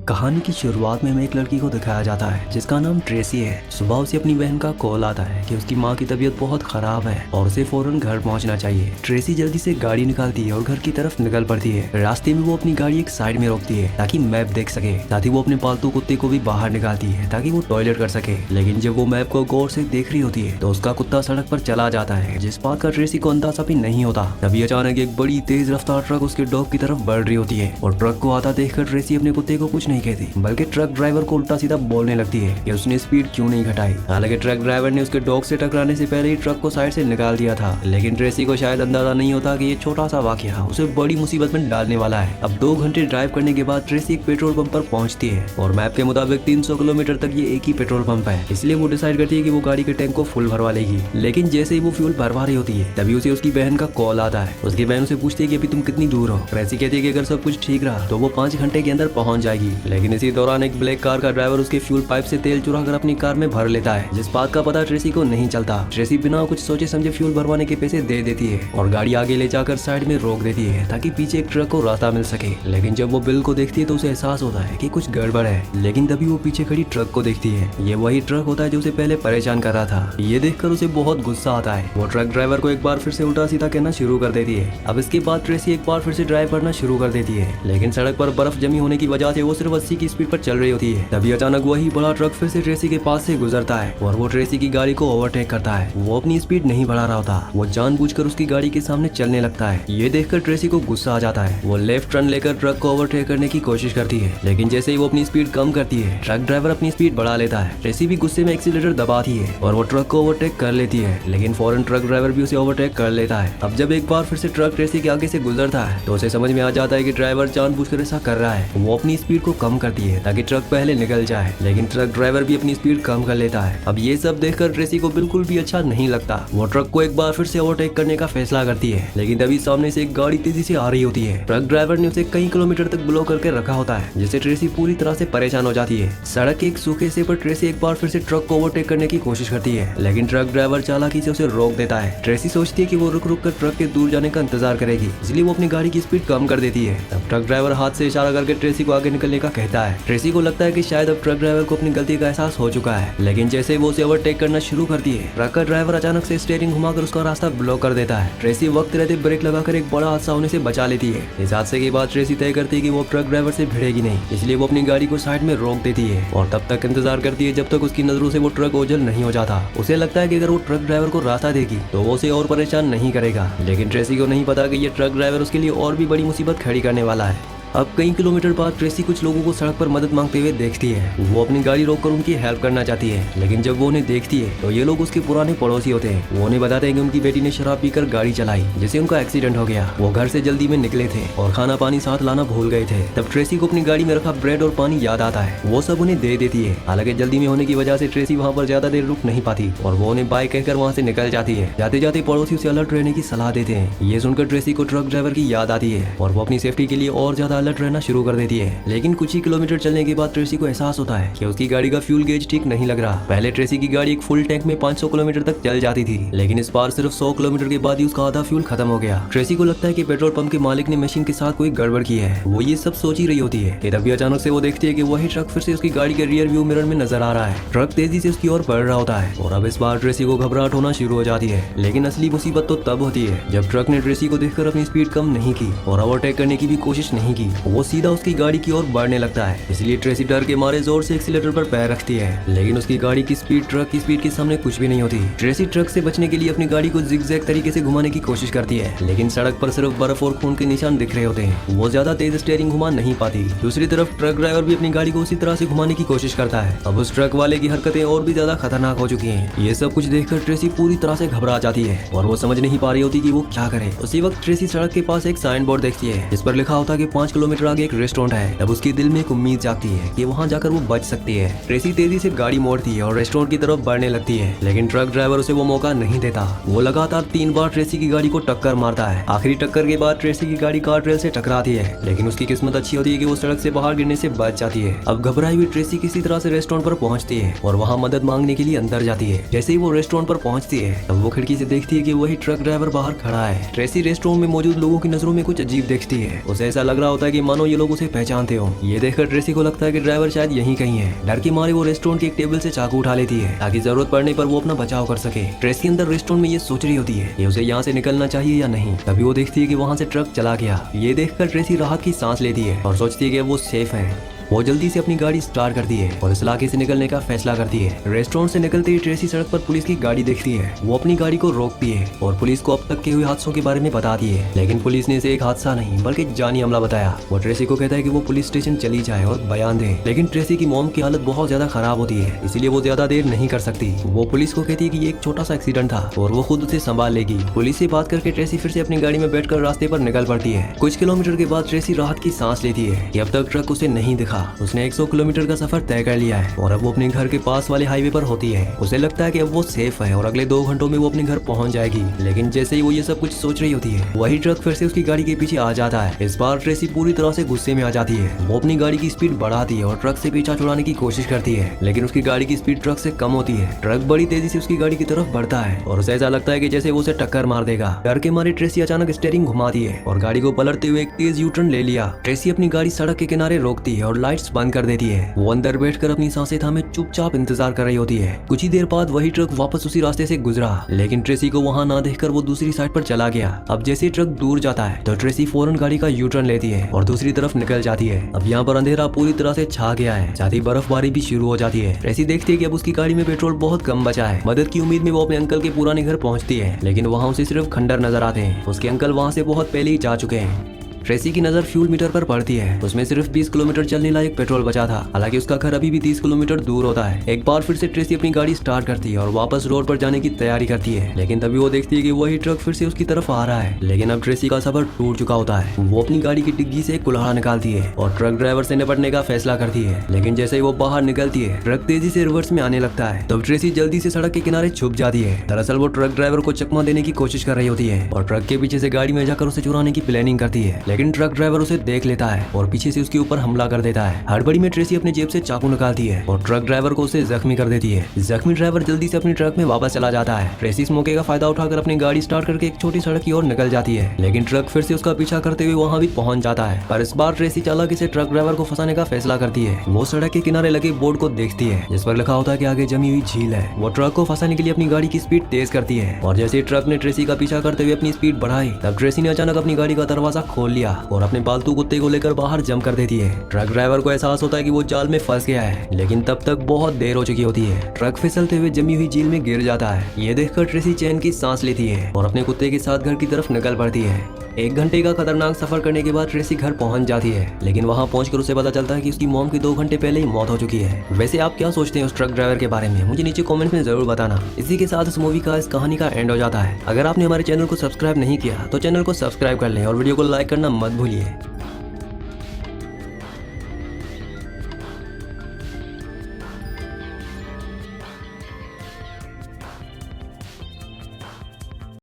कहानी की शुरुआत में हमें एक लड़की को दिखाया जाता है जिसका नाम ट्रेसी है। सुबह उसे अपनी बहन का कॉल आता है कि उसकी माँ की तबीयत बहुत खराब है और उसे फौरन घर पहुंचना चाहिए। ट्रेसी जल्दी से गाड़ी निकालती है और घर की तरफ निकल पड़ती है। रास्ते में वो अपनी गाड़ी एक साइड में रोकती है ताकि मैप देख सके। साथ ही वो अपने पालतू कुत्ते को भी बाहर निकालती है ताकि वो टॉयलेट कर सके। लेकिन जब वो मैप को गौर से देख रही होती है तो उसका कुत्ता सड़क पर चला जाता है, जिस बात का ट्रेसी को अंदाजा भी नहीं होता। तभी अचानक एक बड़ी तेज रफ्तार ट्रक उसके डॉग की तरफ बढ़ रही होती है और ट्रक को आता देखकर ट्रेसी अपने कुत्ते को कुछ नहीं कहती, बल्कि ट्रक ड्राइवर को उल्टा सीधा बोलने लगती है कि उसने स्पीड क्यों नहीं घटाई। हालांकि ट्रक ड्राइवर ने उसके डॉग से टकराने से पहले ही ट्रक को साइड से निकाल दिया था, लेकिन ट्रेसी को शायद अंदाजा नहीं होता कि ये छोटा सा वाकया उसे बड़ी मुसीबत में डालने वाला है। अब 2 घंटे ड्राइव करने के बाद ट्रेसी एक पेट्रोल पंप पर पहुंचती है और मैप के मुताबिक 300 किलोमीटर तक ये एक ही पेट्रोल पंप है, इसलिए वो डिसाइड करती है कि वो गाड़ी के टैंक को फुल भरवा लेगी। लेकिन जैसे ही वो फ्यूल भरवा रही होती है तभी उसे उसकी बहन का कॉल आता है। उसकी बहन उसे पूछती है कि अभी तुम कितनी दूर हो। ट्रेसी कहती है कि अगर सब कुछ ठीक रहा तो वो 5 घंटे के अंदर पहुंच जाएगी। लेकिन इसी दौरान एक ब्लैक कार का ड्राइवर उसके फ्यूल पाइप से तेल चुरा कर अपनी कार में भर लेता है, जिस बात का पता ट्रेसी को नहीं चलता। ट्रेसी बिना कुछ सोचे समझे फ्यूल भरवाने के पैसे दे देती है और गाड़ी आगे ले जाकर साइड में रोक देती है ताकि पीछे एक ट्रक को रास्ता मिल सके। लेकिन जब वो बिल को देखती है तो उसे एहसास होता है कि कुछ गड़बड़ है। लेकिन तभी वो पीछे खड़ी ट्रक को देखती है। ये वही ट्रक होता है जो उसे पहले परेशान कर रहा था। ये देखकर उसे बहुत गुस्सा आता है। वो ट्रक ड्राइवर को एक बार फिर से उल्टा सीधा कहना शुरू कर देती है। अब इसके बाद ट्रेसी एक बार फिर से ड्राइव करना शुरू कर देती है, लेकिन सड़क पर बर्फ जमी होने की वजह से वो सिर्फ 80 की स्पीड पर चल रही होती है। तभी अचानक वही बड़ा ट्रक फिर से ट्रेसी के पास से गुजरता है और वो ट्रेसी की गाड़ी को ओवरटेक करता है। वो अपनी स्पीड नहीं बढ़ा रहा होता, वो जानबूझकर उसकी गाड़ी के सामने चलने लगता है। ये देखकर ट्रेसी को गुस्सा आ जाता है। वो लेफ्ट टर्न लेकर ट्रक को ओवरटेक करने की कोशिश करती है, लेकिन जैसे ही वो अपनी स्पीड कम करती है ट्रक ड्राइवर अपनी स्पीड बढ़ा लेता है। ट्रेसी भी गुस्से में एक्सीलरेटर दबाती है और वो ट्रक को ओवरटेक कर लेती है, लेकिन फौरन ट्रक ड्राइवर भी उसे ओवरटेक कर लेता है। अब जब एक बार फिर से ट्रक ट्रेसी के आगे से गुजरता है तो उसे समझ में आ जाता है कि ड्राइवर जानबूझकर ऐसा कर रहा है। वो अपनी स्पीड को कम करती है ताकि ट्रक पहले निकल जाए, लेकिन ट्रक ड्राइवर भी अपनी स्पीड कम कर लेता है। अब ये सब देखकर ट्रेसी को बिल्कुल भी अच्छा नहीं लगता। वो ट्रक को एक बार फिर से ओवरटेक करने का फैसला करती है, लेकिन तभी सामने से एक गाड़ी तेजी से आ रही होती है। ट्रक ड्राइवर ने उसे कई किलोमीटर तक ब्लॉक करके रखा होता है, जिससे ट्रेसी पूरी तरह से परेशान हो जाती है। सड़क के एक सूखे से पर ट्रेसी एक बार फिर से ट्रक को ओवरटेक करने की कोशिश करती है, लेकिन ट्रक ड्राइवर चालाकी से उसे रोक देता है। ट्रेसी सोचती है कि वो रुक रुक कर ट्रक के दूर जाने का इंतजार करेगी, इसलिए वो अपनी गाड़ी की स्पीड कम कर देती है। तब ट्रक ड्राइवर हाथ से इशारा करके ट्रेसी को आगे निकलने का कहता है। ट्रेसी को लगता है कि शायद अब ट्रक ड्राइवर को अपनी गलती का एहसास हो चुका है, लेकिन जैसे वो उसे ओवरटेक करना शुरू करती है ट्रक का ड्राइवर अचानक से स्टीयरिंग घुमाकर उसका रास्ता ब्लॉक कर देता है। ट्रेसी वक्त रहते ब्रेक लगाकर एक बड़ा हादसा होने से बचा लेती है। इस हादसे के बाद ट्रेसी तय करती है कि वो ट्रक ड्राइवर से भिड़ेगी नहीं, इसलिए वो अपनी गाड़ी को साइड में रोक देती है और तब तक इंतजार करती है जब तक उसकी नजरों से वो ट्रक ओझल नहीं हो जाता। उसे लगता है कि अगर वो ट्रक ड्राइवर को रास्ता देगी तो वो उसे और परेशान नहीं करेगा, लेकिन ट्रेसी को नहीं पता कि ये ट्रक ड्राइवर उसके लिए और भी बड़ी मुसीबत खड़ी करने वाला है। अब कई किलोमीटर बाद ट्रेसी कुछ लोगों को सड़क पर मदद मांगते हुए देखती है। वो अपनी गाड़ी रोककर उनकी हेल्प करना चाहती है, लेकिन जब वो उन्हें देखती है तो ये लोग उसके पुराने पड़ोसी होते हैं। वो उन्हें बताते हैं कि उनकी बेटी ने शराब पीकर गाड़ी चलाई, जिससे उनका एक्सीडेंट हो गया। वो घर से जल्दी में निकले थे और खाना पानी साथ लाना भूल गए थे। तब ट्रेसी को अपनी गाड़ी में रखा ब्रेड और पानी याद आता है। वो सब उन्हें दे देती है। हालांकि जल्दी में होने की वजह से ट्रेसी वहाँ पर ज्यादा देर रुक नहीं पाती और वो उन्हें बाय कहकर वहाँ से निकल जाती है। जाते जाते पड़ोसी उसे अलर्ट रहने की सलाह देते हैं। ये सुनकर ट्रेसी को ट्रक ड्राइवर की याद आती है और वो अपनी सेफ्टी के लिए और ज्यादा अलर्ट रहना शुरू कर देती है। लेकिन कुछ ही किलोमीटर चलने के बाद ट्रेसी को एहसास होता है कि उसकी गाड़ी का फ्यूल गेज ठीक नहीं लग रहा। पहले ट्रेसी की गाड़ी एक फुल टैंक में 500 किलोमीटर तक चल जाती थी, लेकिन इस बार सिर्फ 100 किलोमीटर के बाद ही उसका आधा फ्यूल खत्म हो गया। ट्रेसी को लगता है कि पेट्रोल पंप के मालिक ने मशीन के साथ कोई गड़बड़ की है। वो ये सब सोच ही रही होती है कि तभी अचानक से वो देखती है कि वही ट्रक फिर से उसकी गाड़ी के रियर व्यू मिरर में नजर आ रहा है। ट्रक तेजी से उसकी ओर बढ़ रहा होता है और अब इस बार ट्रेसी को घबराहट होना शुरू हो जाती है। लेकिन असली मुसीबत तो तब होती है जब ट्रक ने ट्रेसी को देखकर अपनी स्पीड कम नहीं की और ओवरटेक करने की भी कोशिश नहीं की। वो सीधा उसकी गाड़ी की ओर बढ़ने लगता है, इसलिए ट्रेसी डर के मारे जोर से एक्सीलरेटर पर पैर रखती है, लेकिन उसकी गाड़ी की स्पीड ट्रक की स्पीड के सामने कुछ भी नहीं होती। ट्रेसी ट्रक से बचने के लिए अपनी गाड़ी को जिगजैग तरीके से घुमाने की कोशिश करती है, लेकिन सड़क पर सिर्फ बर्फ और खून के निशान दिख रहे होते हैं। वो ज्यादा तेज स्टीयरिंग घुमा नहीं पाती। दूसरी तरफ ट्रक ड्राइवर भी अपनी गाड़ी को उसी तरह से घुमाने की कोशिश करता है। अब उस ट्रक वाले की हरकतें और भी ज्यादा खतरनाक हो चुकी है। ये सब कुछ देखकर ट्रेसी पूरी तरह से घबरा जाती है और वो समझ नहीं पा रही होती कि वो क्या करे। उसी वक्त ट्रेसी सड़क के पास एक साइन बोर्ड देखती है जिस पर लिखा होता है कि 5 किलोमीटर आगे एक रेस्टोरेंट है। तब उसके दिल में एक उम्मीद जागती है कि वहाँ जाकर वो बच सकती है। ट्रेसी तेजी से गाड़ी मोड़ती है और रेस्टोरेंट की तरफ बढ़ने लगती है, लेकिन ट्रक ड्राइवर उसे वो मौका नहीं देता। वो लगातार 3 बार ट्रेसी की गाड़ी को टक्कर मारता है। आखिरी टक्कर के बाद ट्रेसी की गाड़ी गार्ड रेल से टकराती है, लेकिन उसकी किस्मत अच्छी होती है कि वो सड़क से बाहर गिरने से बच जाती है। अब घबराई हुई ट्रेसी किसी तरह से रेस्टोरेंट पर पहुंचती है और वहाँ मदद मांगने के लिए अंदर जाती है। जैसे ही वो रेस्टोरेंट पर पहुंचती है तब वो खिड़की से देखती है कि वही ट्रक ड्राइवर बाहर खड़ा है। ट्रेसी रेस्टोरेंट में मौजूद लोगों की नजरों में कुछ अजीब देखती है। उसे ऐसा लग रहा होता है कि मानो ये लोग उसे पहचानते हो। ये देखकर ट्रेसी को लगता है कि ड्राइवर शायद यहीं कहीं है। डर के मारे वो रेस्टोरेंट की एक टेबल से चाकू उठा लेती है ताकि जरूरत पड़ने पर वो अपना बचाव कर सके। ट्रेसी अंदर रेस्टोरेंट में ये सोच रही होती है कि उसे यहाँ से निकलना चाहिए या नहीं। तभी वो देखती है कि वहाँ से ट्रक चला गया। ये देखकर ट्रेसी राहत की सांस लेती है और सोचती है कि वो सेफ है। वो जल्दी से अपनी गाड़ी स्टार्ट करती है और इस इलाके से निकलने का फैसला करती है। रेस्टोरेंट से निकलते ही ट्रेसी सड़क पर पुलिस की गाड़ी देखती है। वो अपनी गाड़ी को रोकती है और पुलिस को अब तक के हुए हादसों के बारे में बताती है, लेकिन पुलिस ने इसे एक हादसा नहीं बल्कि जानी हमला बताया। वो ट्रेसी को कहता है कि वो पुलिस स्टेशन चली जाए और बयान दे, लेकिन ट्रेसी की मॉम की हालत बहुत ज्यादा खराब होती है, इसीलिए वो ज्यादा देर नहीं कर सकती। वो पुलिस को कहती है कि ये एक छोटा सा एक्सीडेंट था और वो खुद उसे संभाल लेगी। पुलिस से बात करके ट्रेसी फिर से अपनी गाड़ी में बैठकर रास्ते पर निकल पड़ती है। कुछ किलोमीटर के बाद ट्रेसी राहत की सांस लेती है कि अब तक ट्रक उसे नहीं दिखा। उसने 100 किलोमीटर का सफर तय कर लिया है और अब वो अपने घर के पास वाले हाईवे पर होती है। उसे लगता है कि अब वो सेफ है और अगले 2 घंटों में वो अपने घर पहुंच जाएगी। लेकिन जैसे ही वो ये सब कुछ सोच रही होती है, वही ट्रक फिर से उसकी गाड़ी के पीछे आ जाता है। इस बार ट्रेसी पूरी तरह से गुस्से में आ जाती है। वो अपनी गाड़ी की स्पीड बढ़ाती है और ट्रक से पीछा छुड़ाने की कोशिश करती है, लेकिन उसकी गाड़ी की स्पीड ट्रक से कम होती है। ट्रक बड़ी तेजी से उसकी गाड़ी की तरफ बढ़ता है और उसे ऐसा लगता है कि जैसे वो उसे टक्कर मार देगा। डर के मारे ट्रेसी अचानक स्टीयरिंग घुमाती है और गाड़ी को पलटते हुए एक तेज यू टर्न ले लिया। ट्रेसी अपनी गाड़ी सड़क के किनारे रोकती है और लाइट्स बंद कर देती है। वो अंदर बैठकर अपनी सांसें थामे चुपचाप इंतजार कर रही होती है। कुछ ही देर बाद वही ट्रक वापस उसी रास्ते से गुजरा, लेकिन ट्रेसी को वहां ना देखकर वो दूसरी साइड पर चला गया। अब जैसे ट्रक दूर जाता है तो ट्रेसी फौरन गाड़ी का यू टर्न लेती है और दूसरी तरफ निकल जाती है। अब यहाँ पर अंधेरा पूरी तरह से छा गया है, साथ ही बर्फबारी भी शुरू हो जाती है। ट्रेसी देखती है कि अब उसकी गाड़ी में पेट्रोल बहुत कम बचा है। मदद की उम्मीद में वो अपने अंकल के पुराने घर पहुंचती है, लेकिन वहाँ उसे सिर्फ खंडर नजर आते हैं। उसके अंकल वहाँ से बहुत पहले ही जा चुके हैं। ट्रेसी की नजर फ्यूल मीटर पर पड़ती है। उसमें सिर्फ 20 किलोमीटर चलने लायक पेट्रोल बचा था, हालांकि उसका घर अभी भी 30 किलोमीटर दूर होता है। एक बार फिर से ट्रेसी अपनी गाड़ी स्टार्ट करती है और वापस रोड पर जाने की तैयारी करती है, लेकिन तभी वो देखती है कि वही ट्रक फिर से उसकी तरफ आ रहा है। लेकिन अब ट्रेसी का सफर टूट चुका होता है। वो अपनी गाड़ी की डिग्गी से एक कुल्हाड़ा निकालती है और ट्रक ड्राइवर से निपटने का फैसला करती है, लेकिन जैसे ही वो बाहर निकलती है, ट्रक तेजी से रिवर्स में आने लगता है। तब ट्रेसी जल्दी से सड़क के किनारे छुप जाती है। दरअसल वो ट्रक ड्राइवर को चकमा देने की कोशिश कर रही होती है और ट्रक के पीछे से गाड़ी में जाकर उसे चुराने की प्लानिंग करती है, लेकिन ट्रक ड्राइवर देख लेता है और पीछे से उसके ऊपर हमला कर देता है। हड़बड़ी में ट्रेसी अपने जेब से चाकू निकालती है और ट्रक ड्राइवर को उसे जख्मी कर देती है। जख्मी ड्राइवर जल्दी से अपनी ट्रक में वापस चला जाता है। ट्रेसी इस मौके का फायदा उठाकर अपनी गाड़ी स्टार्ट करके एक छोटी सड़क की ओर निकल जाती है, लेकिन ट्रक फिर से उसका पीछा करते हुए वहाँ भी पहुंच जाता है। पर इस बार ट्रेसी चालाकी से ट्रक ड्राइवर को फंसाने का फैसला करती है। वो सड़क के किनारे लगे बोर्ड को देखती है जिस पर लिखा होता है कि आगे जमी हुई झील है। वो ट्रक को फंसाने के लिए अपनी गाड़ी की स्पीड तेज करती है और जैसे ट्रक ने ट्रेसी का पीछा करते हुए अपनी स्पीड बढ़ाई, तब ट्रेसी ने अचानक अपनी गाड़ी का दरवाजा खोल लिया और अपने पालतू कुत्ते को लेकर बाहर जंप कर देती है। ट्रक ड्राइवर को एहसास होता है कि वो जाल में फंस गया है, लेकिन तब तक बहुत देर हो चुकी होती है। ट्रक फिसलते हुए जमी हुई झील में गिर जाता है। ये देखकर ट्रेसी चैन की सांस लेती है और अपने कुत्ते के साथ घर की तरफ निकल पड़ती है। 1 घंटे का खतरनाक सफर करने के बाद ट्रेसी घर पहुंच जाती है, लेकिन वहां पहुंचकर उसे पता चलता है कि उसकी मॉम की 2 घंटे पहले ही मौत हो चुकी है। वैसे आप क्या सोचते हैं उस ट्रक ड्राइवर के बारे में, मुझे नीचे कमेंट्स में जरूर बताना। इसी के साथ इस मूवी का, इस कहानी का एंड हो जाता है। अगर आपने हमारे चैनल को सब्सक्राइब नहीं किया तो चैनल को सब्सक्राइब कर लें और वीडियो को लाइक करना मत भूलिए।